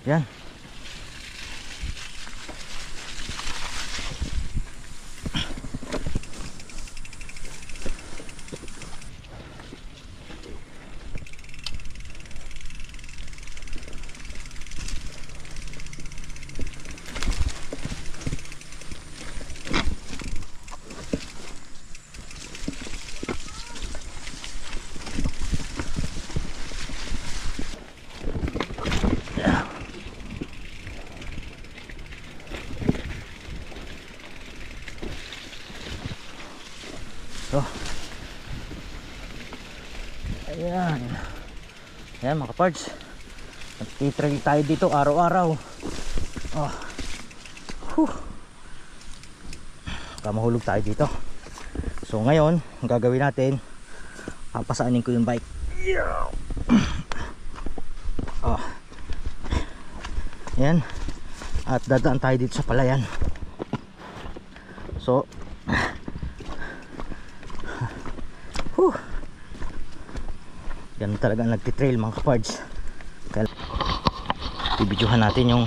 Yan. So, ayan. Ayan mga kapards, nagtitrail tayo dito araw-araw. Oh. Kamahulog tayo dito. So ngayon, ang gagawin natin, papasaanin ko yung bike. Oh. Ayan. At dadaan tayo dito sa palayan. So yan talaga nagtitrail mga kapards. Kaya ibidyohan natin yung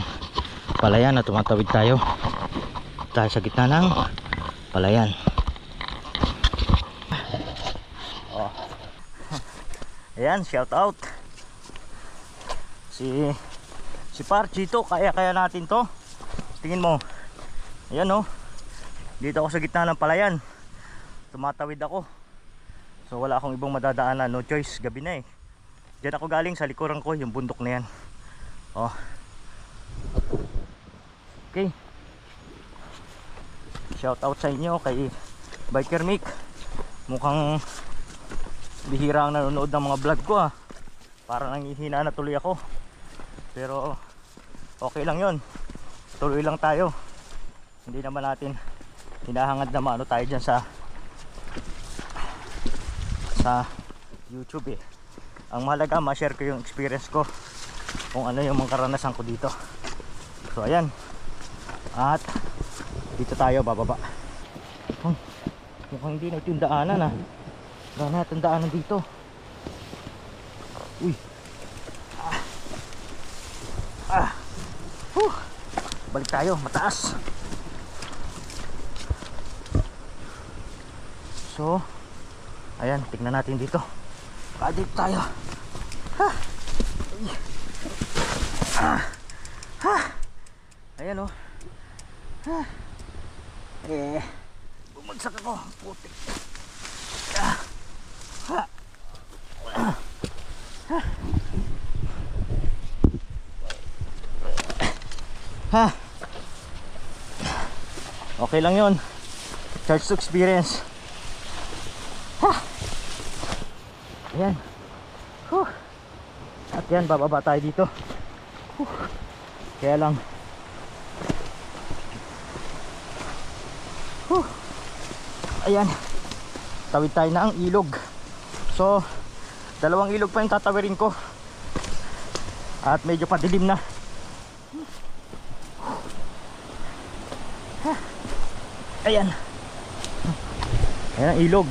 palayan na tumatawid tayo sa gitna ng palayan. Oh. Ayan, shout out si Parchi to. Kaya natin to. Tingin mo. Ayan oh. Dito ako sa gitna ng palayan. Tumatawid ako. So wala akong ibang madadaanan, no choice, gabi na eh. Diyan ako galing sa likuran ko, yung bundok na yan. Oh. Okay. Shout out sa inyo kay Biker Mick. Mukhang bihira ang nanonood ng mga vlog ko ah. Parang nanghihina na tuloy ako. Pero okay lang yun. Tuloy lang tayo. Hindi naman natin hinahangad na maano tayo dyan sa YouTube eh. Ang mahalaga ma-share ko yung experience ko, kung ano yung mga karanasan ko dito. So ayan. At dito tayo bababa. Mukhang hindi na ito yung daanan ah. Wala na itong daanan dito. Uy. Balik tayo, mataas. So ayan, tignan natin dito. Dito tayo. Ayan o. Bumagsak ako. Putik. Okay lang yun. Charge to experience. Ayan. At yan, bababa tayo dito. Kaya lang ayan, tawid tayo na ang ilog. So dalawang ilog pa yung tatawirin ko. At medyo padilim na. Ayan. Ayan ang ilog.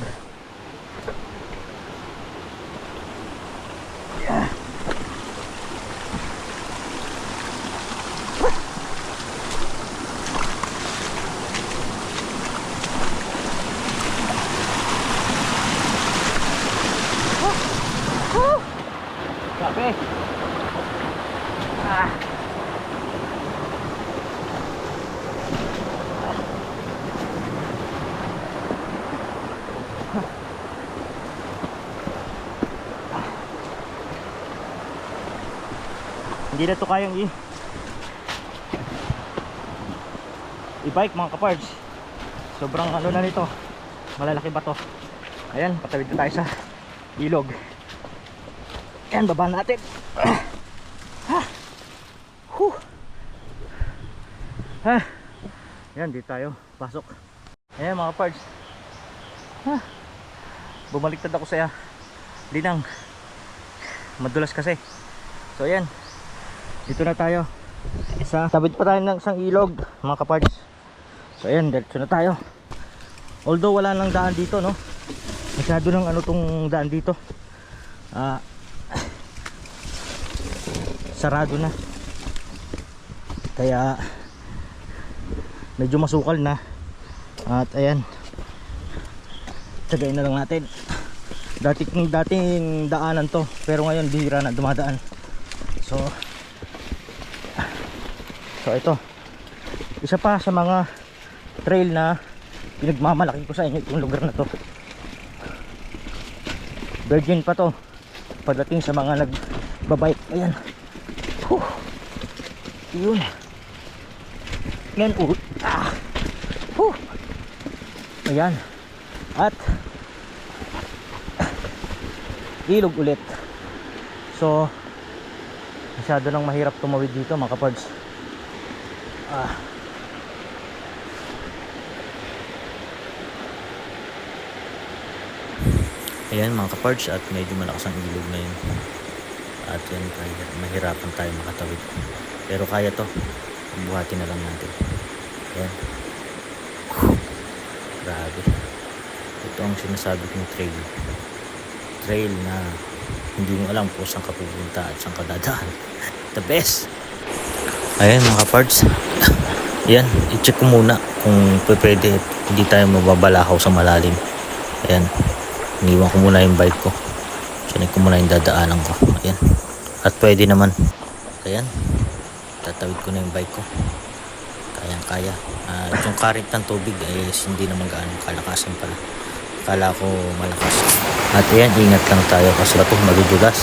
Grabe. Hindi na to kayang i-bike mga kapards. Sobrang ano na nito, malalaki ba to. Ayan, patawid na tayo sa ilog. Ayan, baba natin. Ayan, dito tayo pasok. Ayan mga kapards, bumaliktad ako sa linang, madulas kasi. So ayan, dito na tayo. Tabid pa tayo ng isang ilog mga kapards. So ayan, diretso na tayo. Although wala nang daan dito, no, masyado ng ano tong daan dito, sarado na. Kaya medyo masukal na. At ayan, tagayin na lang natin. Dating daanan to, pero ngayon bihira na dumadaan. So ito, isa pa sa mga trail na pinagmamalaki ko sa inyo, itong lugar na to. Virgin pa to pagdating sa mga nagbabike. Ayan. Yun. Yan. Ayan. At ilog ulit. So masyado nang mahirap tumawid dito mga kapards. Ayan mga kapards, at medyo malakas ang ilog na yun. At yan, mahirapan tayo makatawid. Pero kaya to, buhatin na lang natin. Ayan. Grabe. Ito ang sinasabi kong trail na hindi mo alam kung saan ka pupunta at saan ka dadaan. The best. Ayan mga kapards. Ayan, i-check ko muna kung pwede hindi tayo mababalakaw sa malalim. Ayan, iniwan ko muna yung bike ko. Sinig ko muna yung dadaanan ko. Ayan, at pwede naman. Ayan, tatawid ko na yung bike ko. Kayang-kaya. Yung current ng tubig ay hindi naman gaano kalakasan pala. Akala ko malakas. At ayan, ingat lang tayo kasi ito madudulas.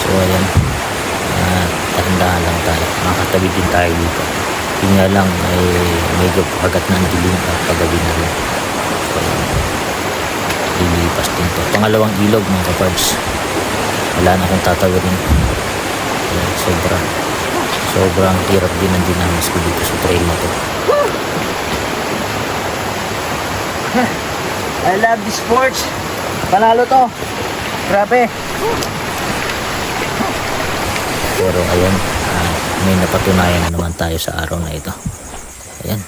So ayan, dahan-dahan lang tayo. Makakatawid din tayo dito. Yun nga lang ay medyo kagat na ang dilim at pagabi na rin. So ayan, lilipas din to. Pangalawang ilog mga kapards. Wala na akong tatawirin. Ayan, sobrang hirap din ang dinamis ko dito sa trail na to. I love this sports. Panalo to. Grabe. Pero ayan, may napatunayan na naman tayo sa araw na ito. Ayan.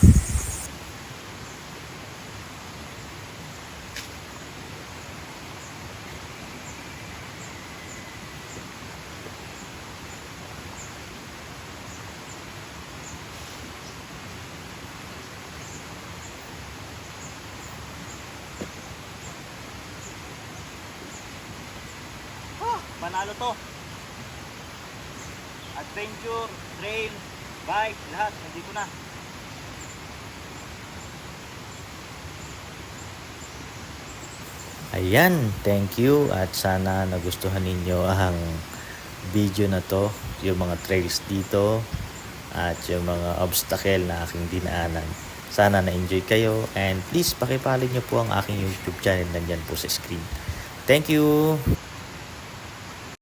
Panalo to. Adventure, trail, bike, lahat nandito na. Ayan, thank you at sana nagustuhan ninyo ang video na to, yung mga trails dito at yung mga obstacle na aking dinaanan. Sana na-enjoy kayo and please pakipollow nyo po ang aking YouTube channel, nandyan po sa screen. Thank you!